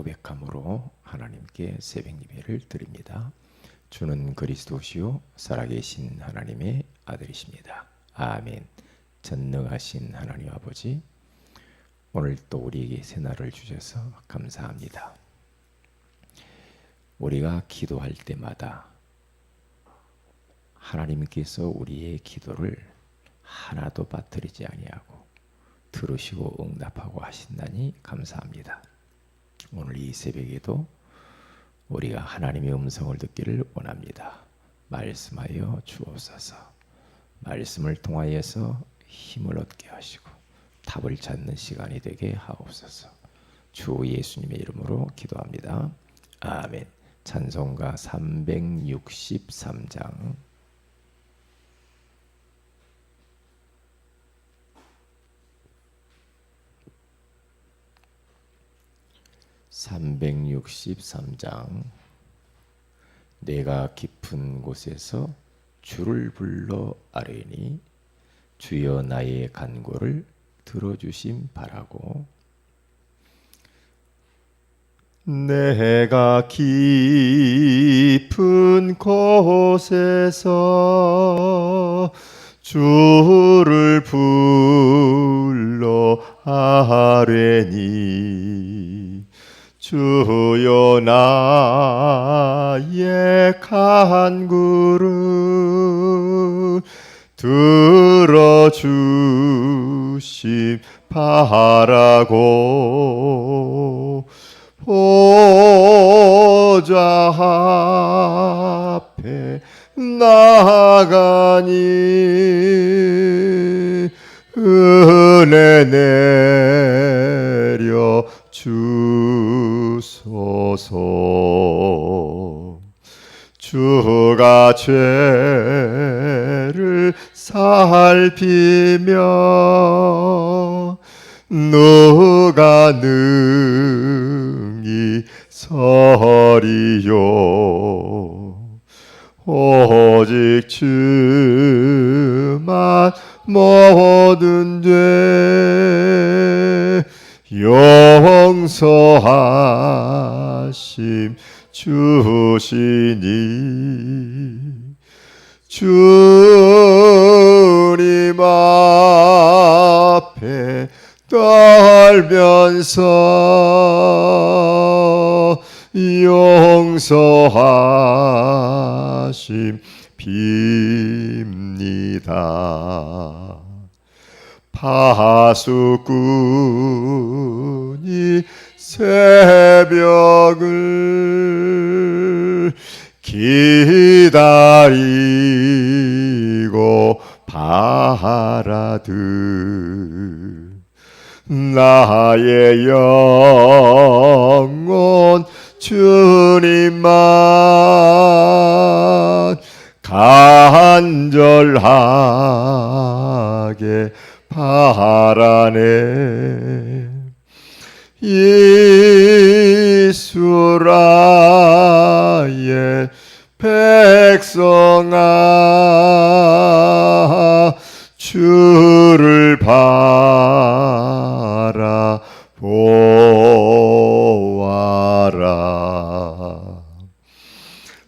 고백함으로 하나님께 새벽 예배를 드립니다. 주는 그리스도시요 살아계신 하나님의 아들이십니다. 아멘. 전능하신 하나님 아버지, 오늘 또 우리에게 새날을 주셔서 감사합니다. 우리가 기도할 때마다 하나님께서 우리의 기도를 하나도 빠뜨리지 아니하고 들으시고 응답하고 하신다니 감사합니다. 오늘 이 새벽에도 우리가 하나님의 음성을 듣기를 원합니다. 말씀하여 주옵소서. 말씀을 통하여서 힘을 얻게 하시고 답을 찾는 시간이 되게 하옵소서. 주 예수님의 이름으로 기도합니다. 아멘. 찬송가 363장 363장. 내가 깊은 곳에서 주를 불러 아뢰니 주여 나의 간구를 들어주심 바라고. 내가 깊은 곳에서 주를 불러 아뢰니 주여 나의 간구를 들어주심 바라고. 보좌 앞에 나가니 은혜 내려 주소서. 주가 죄를 살피며 누가 능히 서리요. 오직 주만 모든 죄 용서하심 주시니 주님 앞에 떨면서 용서하심 빕니다. 파수꾼이 새벽을 기다리고 바라듯 나의 영혼 주님만 간절하게 바라네. 이스라엘 백성아 주를 바라보아라.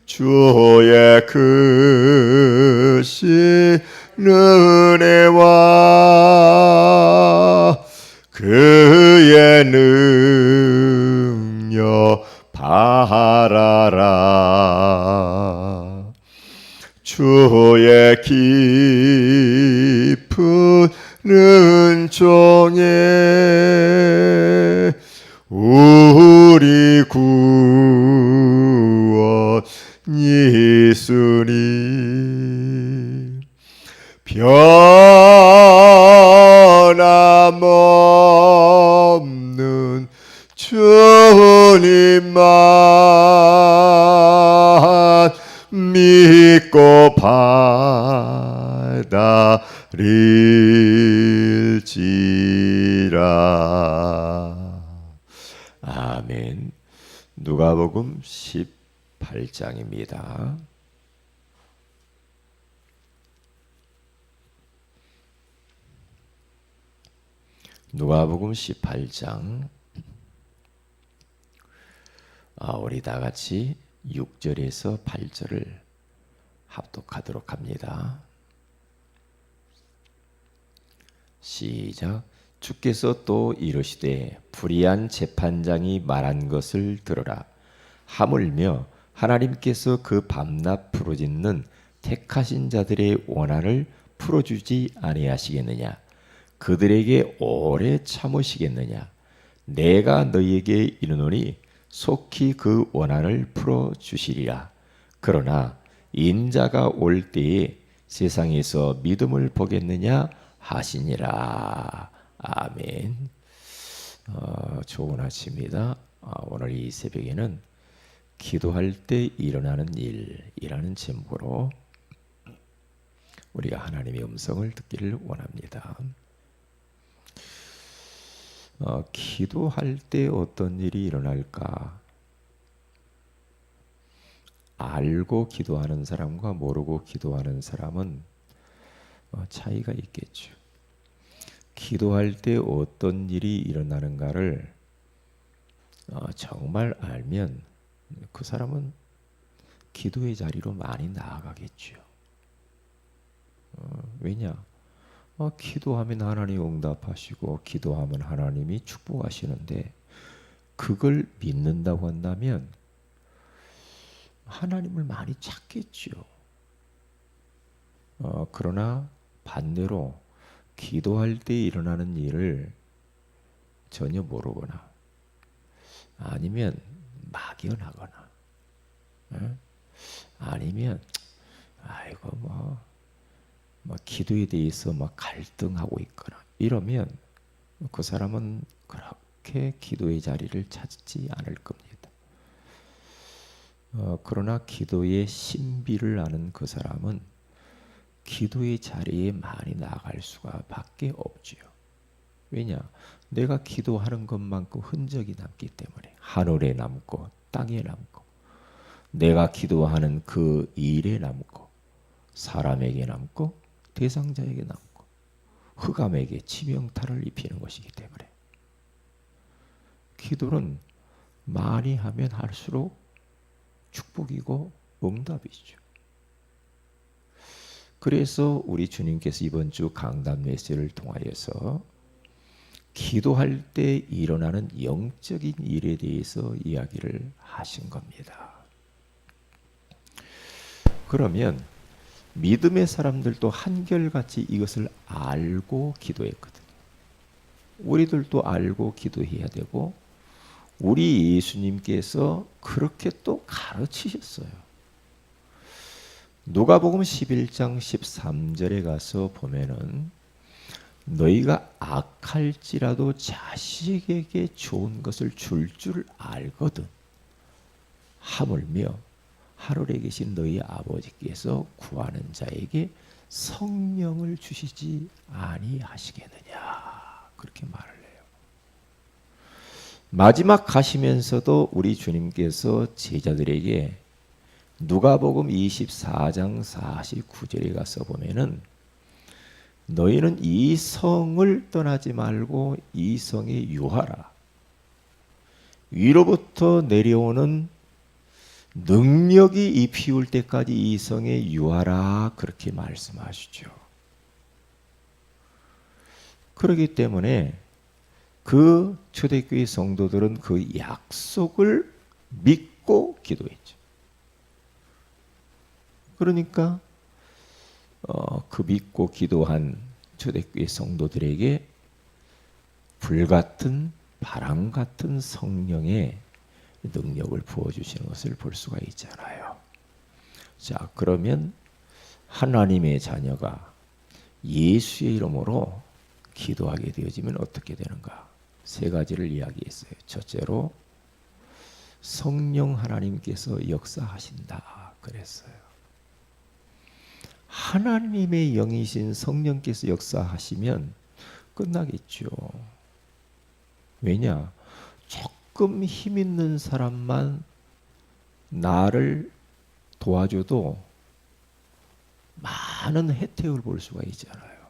주의 크신 은혜와 그의 능력 바라라. 주의 깊은 은총에 우리 구원 예수님 변함없는 주님만 믿고 받아들일지라. 아멘. 누가복음 18장입니다. 누가복음 18장 우리 다 같이 6절에서 8절을 합독하도록 합니다. 시작. 주께서 또 이르시되 불의한 재판장이 말한 것을 들으라. 하물며 하나님께서 그 밤낮 부르짖는 택하신 자들의 원한을 풀어주지 아니하시겠느냐? 그들에게 오래 참으시겠느냐? 내가 너희에게 이르노니 속히 그 원한을 풀어주시리라. 그러나 인자가 올 때에 세상에서 믿음을 보겠느냐 하시니라. 아멘. 좋은 아침입니다. 오늘 이 새벽에는 기도할 때 일어나는 일이라는 제목으로 우리가 하나님의 음성을 듣기를 원합니다. 기도할 때 어떤 일이 일어날까? 알고 기도하는 사람과 모르고 기도하는 사람은 차이가 있겠죠. 기도할 때 어떤 일이 일어나는가를 정말 알면 그 사람은 기도의 자리로 많이 나아가겠죠. 왜냐? 기도하면 하나님 응답하시고 기도하면 하나님이 축복하시는데 그걸 믿는다고 한다면 하나님을 많이 찾겠죠. 그러나 반대로 기도할 때 일어나는 일을 전혀 모르거나 아니면 막연하거나 아니면 아이고 뭐 기도에 대해서 갈등하고 있거나 이러면 그 사람은 그렇게 기도의 자리를 찾지 않을 겁니다. 그러나 기도의 신비를 아는 그 사람은 기도의 자리에 많이 나아갈 수가 밖에 없지요. 왜냐? 내가 기도하는 것만큼 흔적이 남기 때문에 하늘에 남고 땅에 남고 내가 기도하는 그 일에 남고 사람에게 남고 대상자에게 남고 흑암에게 치명타를 입히는 것이기 때문에 기도는 많이 하면 할수록 축복이고 응답이죠. 그래서 우리 주님께서 이번 주 강단 메시지를 통하여서 기도할 때 일어나는 영적인 일에 대해서 이야기를 하신 겁니다. 그러면 믿음의 사람들도 한결같이 이것을 알고 기도했거든요. 우리들도 알고 기도해야 되고 우리 예수님께서 그렇게 또 가르치셨어요. 누가복음 11장 13절에 가서 보면은 너희가 악할지라도 자식에게 좋은 것을 줄 알거든. 하물며 하늘에 계신 너희 아버지께서 구하는 자에게 성령을 주시지 아니하시겠느냐. 그렇게 말을 해요. 마지막 가시면서도 우리 주님께서 제자들에게 누가복음 24장 49절에 가서 보면은 너희는 이 성을 떠나지 말고 이 성에 유하라. 위로부터 내려오는 능력이 입히울 때까지 이 성에 유하라. 그렇게 말씀하시죠. 그렇기 때문에 그 초대교회 성도들은 그 약속을 믿고 기도했죠. 그러니까 그 믿고 기도한 초대교회 성도들에게 불같은 바람 같은 성령의 능력을 부어주시는 것을 볼 수가 있잖아요. 자, 그러면 하나님의 자녀가 예수의 이름으로 기도하게 되어지면 어떻게 되는가? 세 가지를 이야기했어요. 첫째로 성령 하나님께서 역사하신다 그랬어요. 하나님의 영이신 성령께서 역사하시면 끝나겠죠. 왜냐? 조금 힘 있는 사람만 나를 도와줘도 많은 혜택을 볼 수가 있잖아요.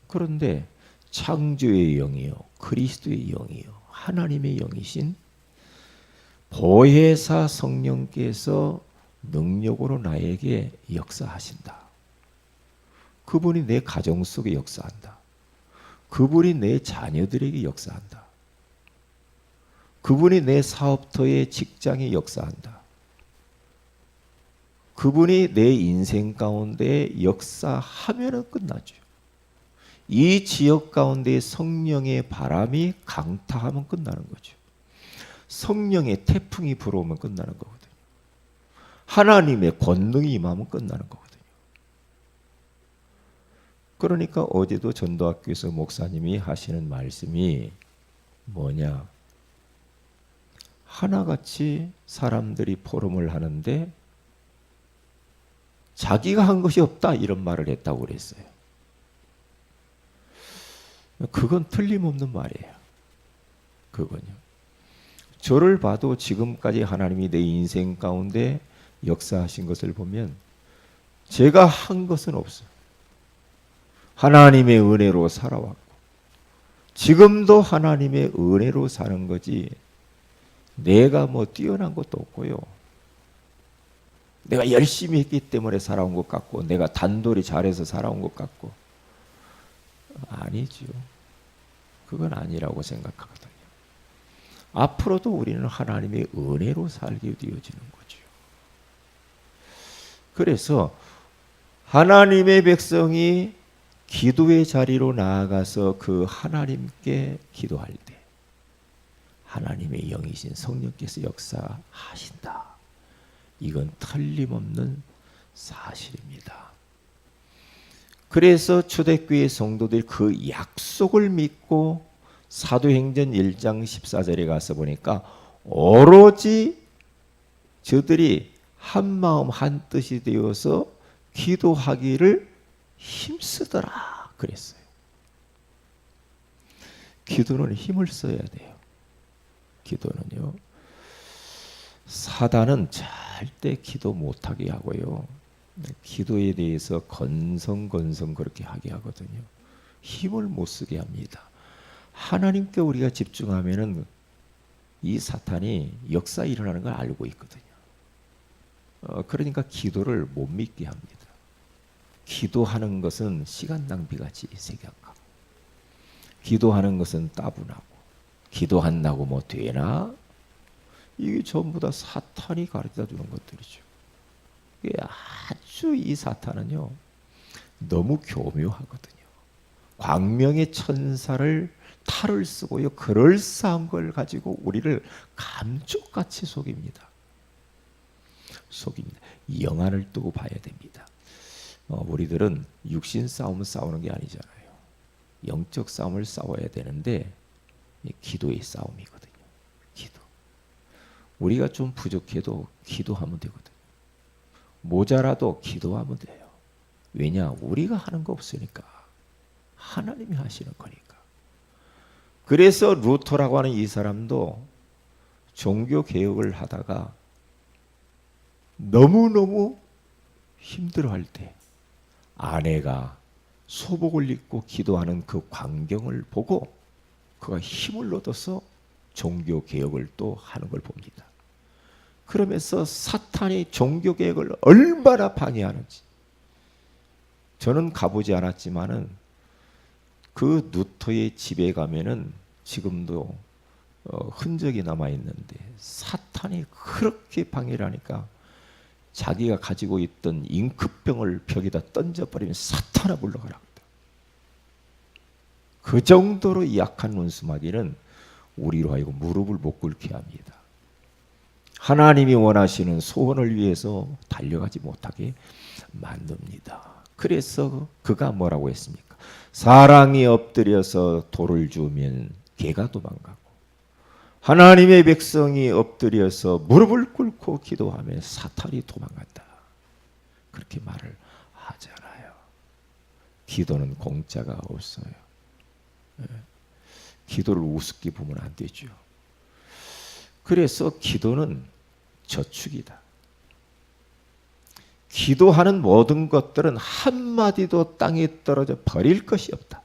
그런데 창조의 영이요, 그리스도의 영이요, 하나님의 영이신 보혜사 성령께서 능력으로 나에게 역사하신다. 그분이 내 가정 속에 역사한다. 그분이 내 자녀들에게 역사한다. 그분이 내 사업터의 직장에 역사한다. 그분이 내 인생 가운데 역사하면은 끝나죠. 이 지역 가운데 성령의 바람이 강타하면 끝나는 거죠. 성령의 태풍이 불어오면 끝나는 거거든요. 하나님의 권능이 임하면 끝나는 거거든요. 그러니까 어제도 전도학교에서 목사님이 하시는 말씀이 뭐냐? 하나같이 사람들이 포럼을 하는데 자기가 한 것이 없다 이런 말을 했다고 그랬어요. 그건 틀림없는 말이에요. 그건요. 저를 봐도 지금까지 하나님이 내 인생 가운데 역사하신 것을 보면 제가 한 것은 없어요. 하나님의 은혜로 살아왔고 지금도 하나님의 은혜로 사는 거지 내가 뭐 뛰어난 것도 없고요. 내가 열심히 했기 때문에 살아온 것 같고 내가 단돌이 잘해서 살아온 것 같고 아니죠. 그건 아니라고 생각하거든요. 앞으로도 우리는 하나님의 은혜로 살게 되어지는 거죠. 그래서 하나님의 백성이 기도의 자리로 나아가서 그 하나님께 기도할 때 하나님의 영이신 성령께서 역사하신다. 이건 틀림없는 사실입니다. 그래서 초대교회 성도들이 그 약속을 믿고 사도행전 1장 14절에 가서 보니까 오로지 저들이 한마음 한뜻이 되어서 기도하기를 힘쓰더라 그랬어요. 기도는 힘을 써야 돼요. 기도는요. 사단은 절대 기도 못하게 하고요. 기도에 대해서 건성건성 그렇게 하게 하거든요. 힘을 못 쓰게 합니다. 하나님께 우리가 집중하면은 이 사탄이 역사 일어나는 걸 알고 있거든요. 그러니까 기도를 못 믿게 합니다. 기도하는 것은 시간 낭비같이 생각하고 기도하는 것은 따분하고 기도한다고 뭐 되나? 이게 전부 다 사탄이 가르쳐 주는 것들이죠. 이게 아주 이 사탄은요 너무 교묘하거든요. 광명의 천사를 탈을 쓰고요 그럴싸한 걸 가지고 우리를 감쪽같이 속입니다. 영안을 뜨고 봐야 됩니다. 우리들은 육신 싸움을 싸우는 게 아니잖아요. 영적 싸움을 싸워야 되는데 기도의 싸움이거든요. 기도. 우리가 좀 부족해도 기도하면 되거든요. 모자라도 기도하면 돼요. 왜냐? 우리가 하는 거 없으니까. 하나님이 하시는 거니까. 그래서 루터라고 하는 이 사람도 종교 개혁을 하다가 너무너무 힘들어할 때 아내가 소복을 입고 기도하는 그 광경을 보고 그가 힘을 얻어서 종교 개혁을 또 하는 걸 봅니다. 그러면서 사탄이 종교 개혁을 얼마나 방해하는지 저는 가보지 않았지만은 그 루터의 집에 가면은 지금도 흔적이 남아 있는데 사탄이 그렇게 방해를 하니까 자기가 가지고 있던 잉크병을 벽에다 던져버리면 사탄아 물러가라. 그 정도로 약한 원수마귀는 우리로 하여금 무릎을 못 꿇게 합니다. 하나님이 원하시는 소원을 위해서 달려가지 못하게 만듭니다. 그래서 그가 뭐라고 했습니까? 사랑이 엎드려서 돌을 주면 개가 도망가고 하나님의 백성이 엎드려서 무릎을 꿇고 기도하면 사탄이 도망간다. 그렇게 말을 하잖아요. 기도는 공짜가 없어요. 기도를 우습게 보면 안 되죠. 그래서 기도는 저축이다. 기도하는 모든 것들은 한마디도 땅에 떨어져 버릴 것이 없다.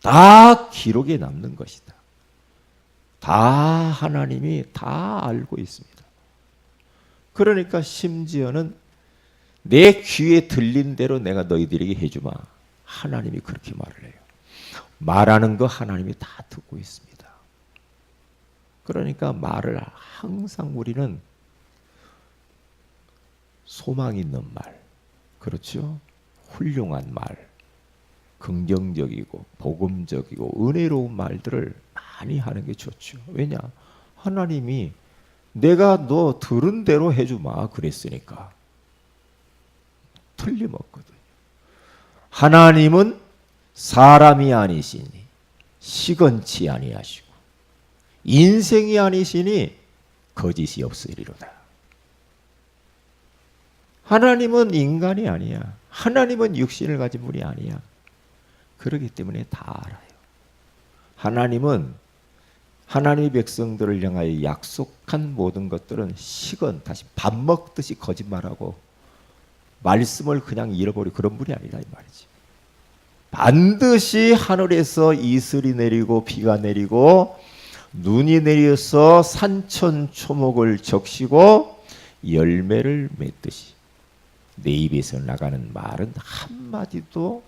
다 기록에 남는 것이다. 다 하나님이 다 알고 있습니다. 그러니까 심지어는 내 귀에 들린 대로 내가 너희들에게 해주마. 하나님이 그렇게 말을 해요. 말하는 거 하나님이 다 듣고 있습니다. 그러니까 말을 항상 우리는 소망 있는 말, 그렇죠? 훌륭한 말, 긍정적이고 복음적이고 은혜로운 말들을 많이 하는 게 좋죠. 왜냐? 하나님이 내가 너 들은 대로 해주마 그랬으니까. 틀림없거든요. 하나님은 사람이 아니시니 시건치 아니하시고 인생이 아니시니 거짓이 없으리로다. 하나님은 인간이 아니야. 하나님은 육신을 가진 분이 아니야. 그렇기 때문에 다 알아요. 하나님은 하나님의 백성들을 향하여 약속한 모든 것들은 시건, 다시 밥 먹듯이 거짓말하고 말씀을 그냥 잃어버리고 그런 분이 아니다 이 말이지. 반드시 하늘에서 이슬이 내리고 비가 내리고 눈이 내려서 산천초목을 적시고 열매를 맺듯이 내 입에서 나가는 말은 한마디도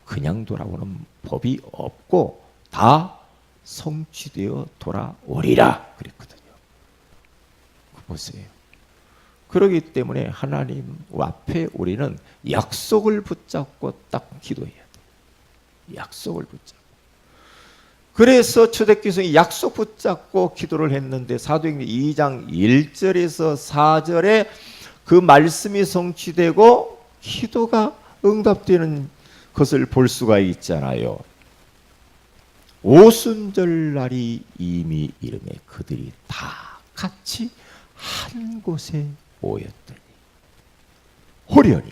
그냥 돌아오는 법이 없고 다 성취되어 돌아오리라 그랬거든요. 보세요. 그렇기 때문에 하나님 앞에 우리는 약속을 붙잡고 딱 기도해야 돼. 약속을 붙잡고. 그래서 초대교성이 약속 붙잡고 기도를 했는데 사도행전 2장 1절에서 4절에 그 말씀이 성취되고 기도가 응답되는 것을 볼 수가 있잖아요. 오순절날이 이미 이름에 그들이 다 같이 한 곳에 모였더니 호련히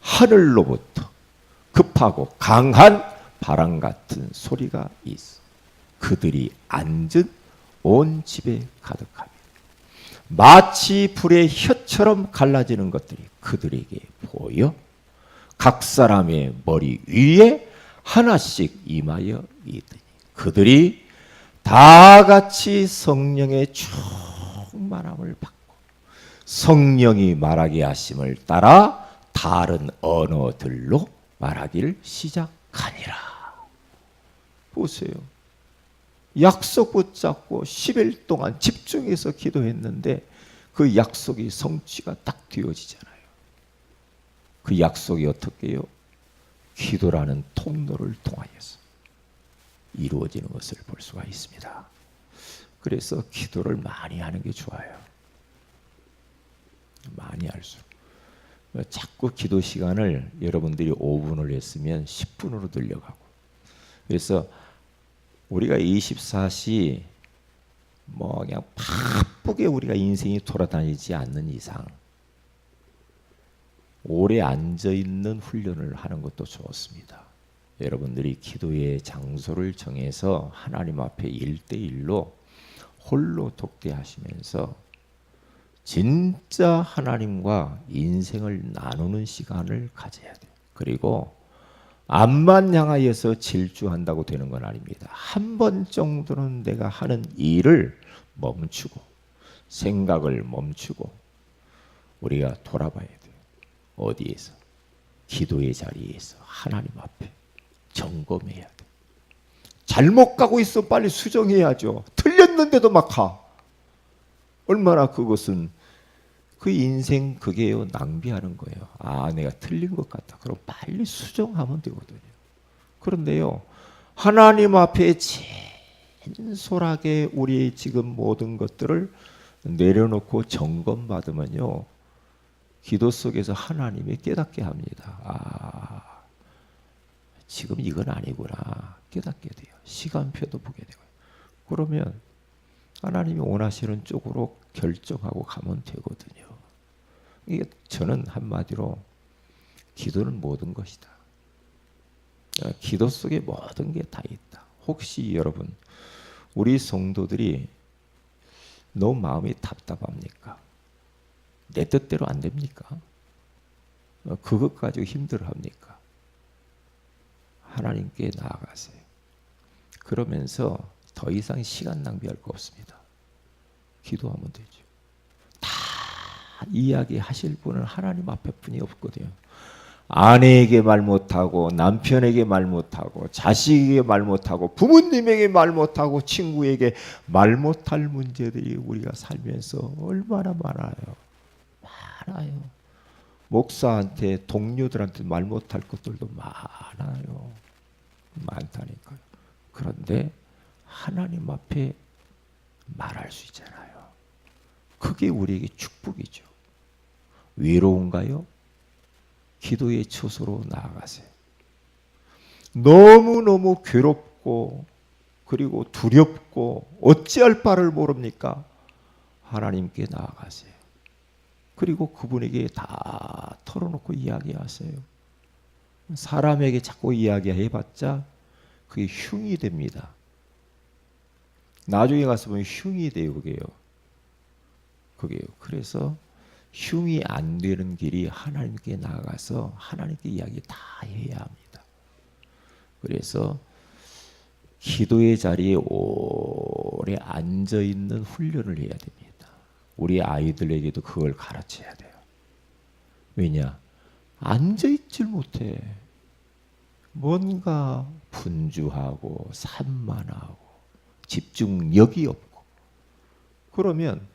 하늘로부터 급하고 강한 바람 같은 소리가 있어 그들이 앉은 온 집에 가득하며 마치 불의 혀처럼 갈라지는 것들이 그들에게 보여 각 사람의 머리 위에 하나씩 임하여 있더니 그들이 다 같이 성령의 충만함을 받고 성령이 말하게 하심을 따라 다른 언어들로 말하기를 시작하니라. 보세요. 약속 붙잡고 10일 동안 집중해서 기도했는데 그 약속이 성취가 딱 되어지잖아요. 그 약속이 어떻게 해요? 기도라는 통로를 통하여서 이루어지는 것을 볼 수가 있습니다. 그래서 기도를 많이 하는 게 좋아요. 많이 할수록. 자꾸 기도 시간을 여러분들이 5분을 했으면 10분으로 늘려가고. 그래서 우리가 24시 뭐 그냥 바쁘게 우리가 인생이 돌아다니지 않는 이상 오래 앉아있는 훈련을 하는 것도 좋습니다. 여러분들이 기도의 장소를 정해서 하나님 앞에 1대1로 홀로 독대하시면서 진짜 하나님과 인생을 나누는 시간을 가져야 돼요. 그리고 앞만 향하여서 질주한다고 되는 건 아닙니다. 한 번 정도는 내가 하는 일을 멈추고 생각을 멈추고 우리가 돌아봐야 돼요. 어디에서? 기도의 자리에서 하나님 앞에 점검해야 돼. 잘못 가고 있어 빨리 수정해야죠. 틀렸는데도 막 가. 얼마나 그것은 그 인생 그게요 낭비하는 거예요. 아 내가 틀린 것 같다. 그럼 빨리 수정하면 되거든요. 그런데요 하나님 앞에 진솔하게 우리 지금 모든 것들을 내려놓고 점검받으면요 기도 속에서 하나님이 깨닫게 합니다. 아 지금 이건 아니구나 깨닫게 돼요. 시간표도 보게 되고요. 그러면 하나님이 원하시는 쪽으로 결정하고 가면 되거든요. 이게 저는 한마디로 기도는 모든 것이다. 기도 속에 모든 게 다 있다. 혹시 여러분 우리 성도들이 너무 마음이 답답합니까? 내 뜻대로 안 됩니까? 그것 가지고 힘들어합니까? 하나님께 나아가세요. 그러면서 더 이상 시간 낭비할 거 없습니다. 기도하면 되죠. 다 이야기하실 분은 하나님 앞에 뿐이 없거든요. 아내에게 말 못하고 남편에게 말 못하고 자식에게 말 못하고 부모님에게 말 못하고 친구에게 말 못할 문제들이 우리가 살면서 얼마나 많아요. 목사한테 동료들한테 말 못할 것들도 많아요. 많다니까요. 그런데 하나님 앞에 말할 수 있잖아요. 그게 우리에게 축복이죠. 외로운가요? 기도의 처소로 나아가세요. 너무너무 괴롭고 그리고 두렵고 어찌할 바를 모릅니까? 하나님께 나아가세요. 그리고 그분에게 다 털어놓고 이야기하세요. 사람에게 자꾸 이야기해봤자 그게 흉이 됩니다. 나중에 가서 보면 흉이 돼요. 그게요. 그래서 흉이 안 되는 길이 하나님께 나아가서 하나님께 이야기 다 해야 합니다. 그래서 기도의 자리에 오래 앉아 있는 훈련을 해야 됩니다. 우리 아이들에게도 그걸 가르쳐야 돼요. 왜냐? 앉아 있질 못해. 뭔가 분주하고 산만하고 집중력이 없고 그러면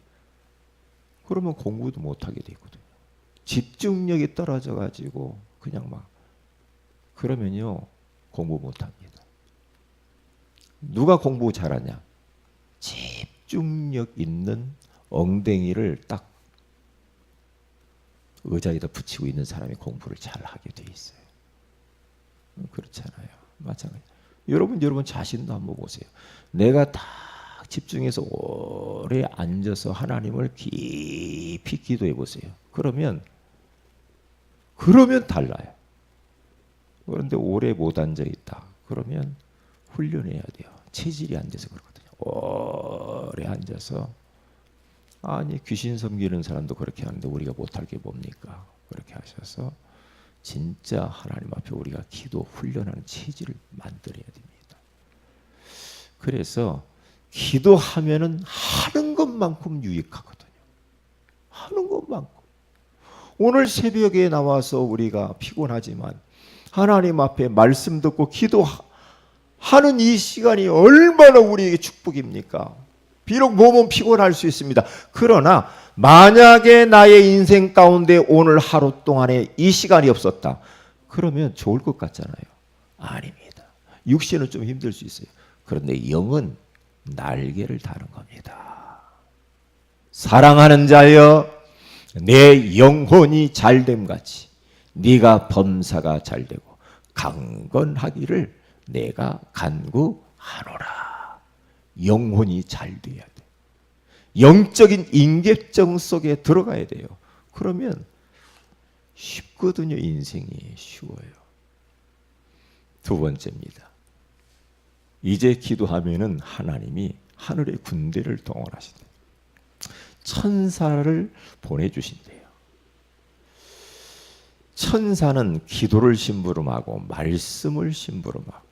공부도 못하게 되거든요. 집중력이 떨어져 가지고 그냥 막 그러면요 공부 못합니다. 누가 공부 잘하냐? 집중력 있는 엉덩이를 딱 의자에다 붙이고 있는 사람이 공부를 잘하게 돼 있어요. 그렇잖아요. 마찬가지. 여러분 자신도 한번 보세요. 내가 딱 집중해서 오래 앉아서 하나님을 깊이 기도해 보세요. 그러면 달라요. 그런데 오래 못 앉아 있다. 그러면 훈련해야 돼요. 체질이 안 돼서 그렇거든요. 오래 앉아서 아니 귀신 섬기는 사람도 그렇게 하는데 우리가 못할 게 뭡니까? 그렇게 하셔서 진짜 하나님 앞에 우리가 기도 훈련하는 체질을 만들어야 됩니다. 그래서 기도하면은 하는 것만큼 유익하거든요. 하는 것만큼. 오늘 새벽에 나와서 우리가 피곤하지만 하나님 앞에 말씀 듣고 기도하는 이 시간이 얼마나 우리에게 축복입니까? 비록 몸은 피곤할 수 있습니다. 그러나 만약에 나의 인생 가운데 오늘 하루 동안에 이 시간이 없었다. 그러면 좋을 것 같잖아요. 아닙니다. 육신은 좀 힘들 수 있어요. 그런데 영은 날개를 다는 겁니다. 사랑하는 자여 내 영혼이 잘됨 같이 네가 범사가 잘되고 강건하기를 내가 간구하노라. 영혼이 잘 돼야 돼. 영적인 인격정 속에 들어가야 돼요. 그러면 쉽거든요. 인생이 쉬워요. 두 번째입니다. 이제 기도하면은 하나님이 하늘의 군대를 동원하신대요. 천사를 보내주신대요. 천사는 기도를 심부름하고 말씀을 심부름하고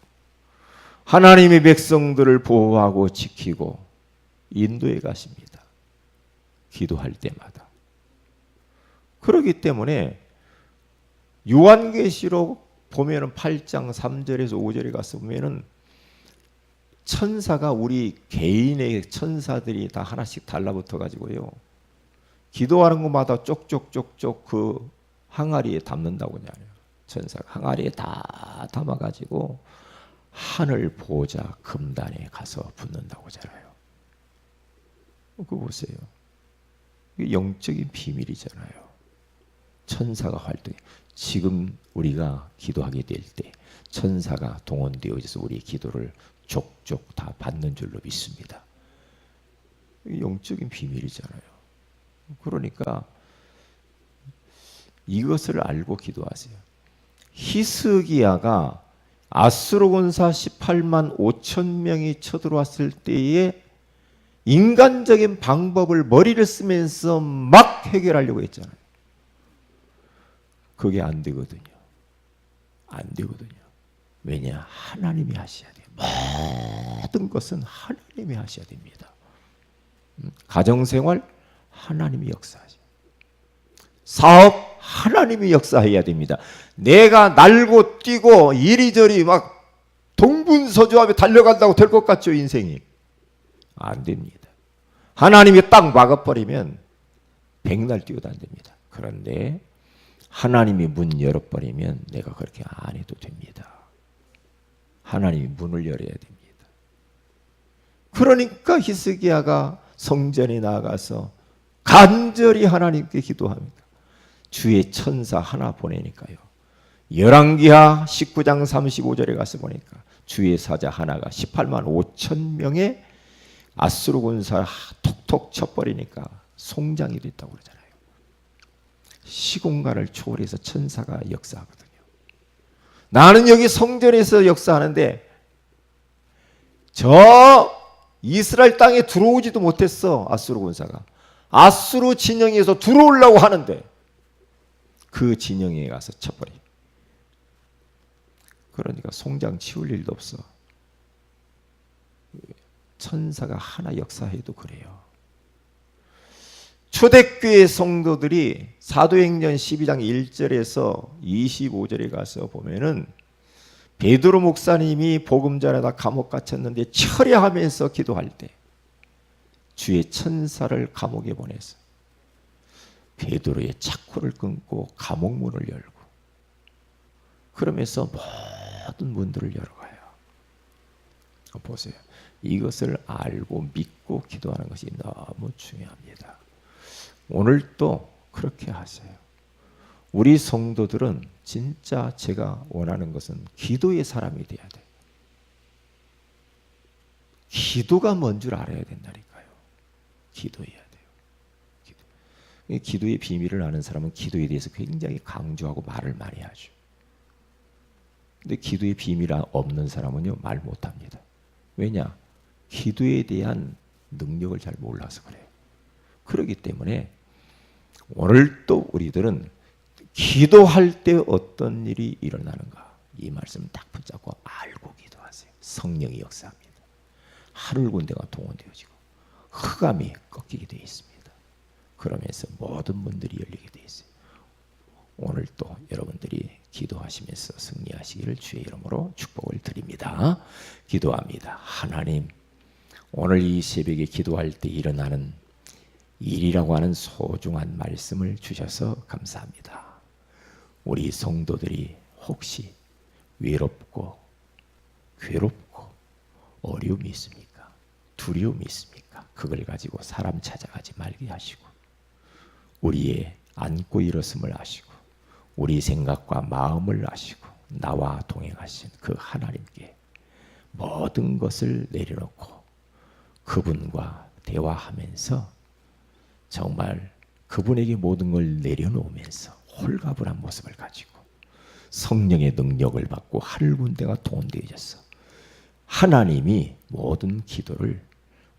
하나님의 백성들을 보호하고 지키고 인도해 가십니다. 기도할 때마다. 그렇기 때문에 요한계시록 보면은 8장 3절에서 5절에 가서 보면은 천사가 우리 개인의 천사들이 다 하나씩 달라붙어 가지고요. 기도하는 것마다 쪽쪽쪽쪽 그 항아리에 담는다고 하잖아요. 천사가 항아리에 다 담아 가지고 하늘 보좌 금단에 가서 붙는다고 하잖아요. 그거 보세요. 이게 영적인 비밀이잖아요. 천사가 활동해. 지금 우리가 기도하게 될 때 천사가 동원되어 있어서 우리의 기도를 족족 다 받는 줄로 믿습니다. 이게 영적인 비밀이잖아요. 그러니까 이것을 알고 기도하세요. 히스기야가 아수르 군사 18만 5천 명이 쳐들어왔을 때에 인간적인 방법을 머리를 쓰면서 막 해결하려고 했잖아요. 그게 안 되거든요. 안 되거든요. 왜냐? 하나님이 하셔야 돼요. 모든 것은 하나님이 하셔야 됩니다. 가정생활 하나님이 역사하셔요. 사업 하나님이 역사해야 됩니다. 내가 날고 뛰고 이리저리 막 동분서주하며 달려간다고 될 것 같죠, 인생이? 안 됩니다. 하나님이 딱 막아버리면 백날 뛰어다닙니다. 그런데 하나님이 문 열어버리면 내가 그렇게 안 해도 됩니다. 하나님이 문을 열어야 됩니다. 그러니까 히스기야가 성전에 나가서 간절히 하나님께 기도합니다. 주의 천사 하나 보내니까요. 열왕기하 19장 35절에 가서 보니까 주의 사자 하나가 18만 5천 명의 아수르 군사 톡톡 쳐버리니까 송장이 됐다고 그러잖아요. 시공간을 초월해서 천사가 역사하거든요. 나는 여기 성전에서 역사하는데 저 이스라엘 땅에 들어오지도 못했어. 아수르 군사가 아수르 진영에서 들어오려고 하는데 그 진영에 가서 쳐버려. 그러니까 송장 치울 일도 없어. 천사가 하나 역사해도 그래요. 초대교회 성도들이 사도행전 12장 1절에서 25절에 가서 보면은 베드로 목사님이 복음 전하다 감옥 갇혔는데 철야하면서 기도할 때 주의 천사를 감옥에 보내서 베드로의 차코를 끊고 감옥문을 열고 그러면서 모든 문들을 열어가요. 보세요. 이것을 알고 믿고 기도하는 것이 너무 중요합니다. 오늘도 그렇게 하세요. 우리 성도들은 진짜 제가 원하는 것은 기도의 사람이 돼야 돼. 기도가 뭔 줄 알아야 된다니까요. 기도해야 돼요. 기도의 비밀을 아는 사람은 기도에 대해서 굉장히 강조하고 말을 많이 하죠. 근데 기도의 비밀 없는 사람은요, 말 못합니다. 왜냐? 기도에 대한 능력을 잘 몰라서 그래요. 그렇기 때문에 오늘 또 우리들은 기도할 때 어떤 일이 일어나는가, 이 말씀 딱 붙잡고 알고 기도하세요. 성령이 역사합니다. 하늘 군대가 동원되어지고 흑암이 꺾이게 되어 있습니다. 그러면서 모든 문들이 열리게 되어 있어요. 오늘 또 여러분들이 기도하시면서 승리하시기를 주의 이름으로 축복을 드립니다. 기도합니다. 하나님, 오늘 이 새벽에 기도할 때 일어나는 일이라고 하는 소중한 말씀을 주셔서 감사합니다. 우리 성도들이 혹시 외롭고 괴롭고 어려움이 있습니까? 두려움이 있습니까? 그걸 가지고 사람 찾아가지 말게 하시고 우리의 안고 일었음을 아시고 우리 생각과 마음을 아시고 나와 동행하신 그 하나님께 모든 것을 내려놓고 그분과 대화하면서 정말 그분에게 모든 걸 내려놓으면서 홀가분한 모습을 가지고 성령의 능력을 받고 하늘 군대가 동원되어졌어. 하나님이 모든 기도를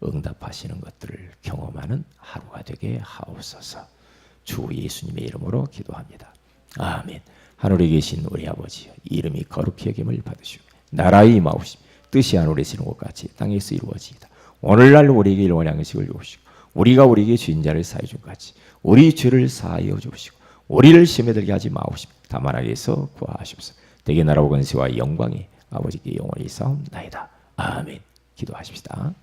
응답하시는 것들을 경험하는 하루가 되게 하옵소서. 주 예수님의 이름으로 기도합니다. 아멘. 하늘에 계신 우리 아버지, 이름이 거룩히 여김을 받으시고 나라의 임하옵시며 뜻이 하늘에 이루어지는 것 같이 땅에서 이루어지이다. 오늘날 우리에게 일용할 양식을 주옵시고 우리가 우리에게 주인 자를 사하여 준 같이 우리 죄를 사하여 주옵시고 우리를 시험에 들게 하지 마옵시며 다만 악에서 구하시옵소서. 대개 나라와 권세와 영광이 아버지께 영원히 있사옵나이다. 아멘. 기도하십시다.